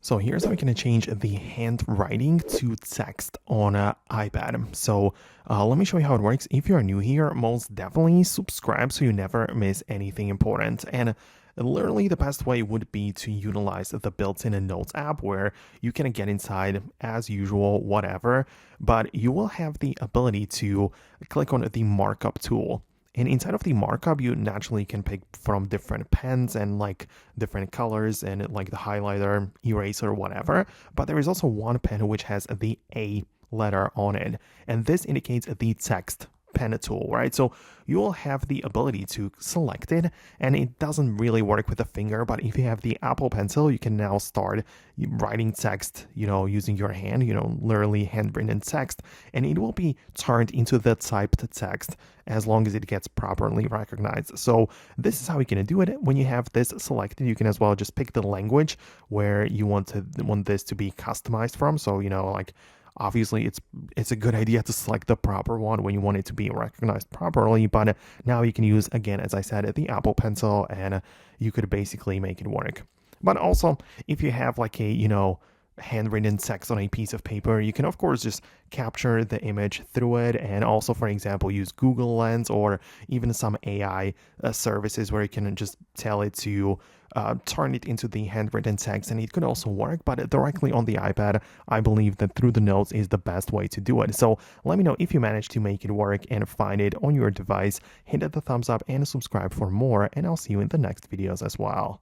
So here's how we can change the handwriting to text on an iPad. So let me show you how it works. If you're new here, most definitely subscribe so you never miss anything important. And literally the best way would be to utilize the built-in Notes app where you can get inside as usual, whatever, but you will have the ability to click on the markup tool. And inside of the markup, you naturally can pick from different pens and like different colors and like the highlighter, eraser, whatever. But there is also one pen which has the A letter on it. And this indicates the text pen tool, right? So you will have the ability to select it, and it doesn't really work with the finger, but if you have the Apple Pencil, you can now start writing text, using your hand, literally handwritten text, and it will be turned into the typed text as long as it gets properly recognized. So this is how you can do it. When you have this selected, you can as well just pick the language where you want this to be customized from. So, like obviously, it's a good idea to select the proper one when you want it to be recognized properly, but now you can use, again, as I said, the Apple Pencil, and you could basically make it work. But also, if you have like a, handwritten text on a piece of paper, you can of course just capture the image through it, and also, for example, use Google Lens or even some AI services where you can just tell it to turn it into the handwritten text, and it could also work. But directly on the iPad, I believe that through the notes is the best way to do it. So let me know if you manage to make it work and find it on your device. Hit the thumbs up and subscribe for more, and I'll see you in the next videos as well.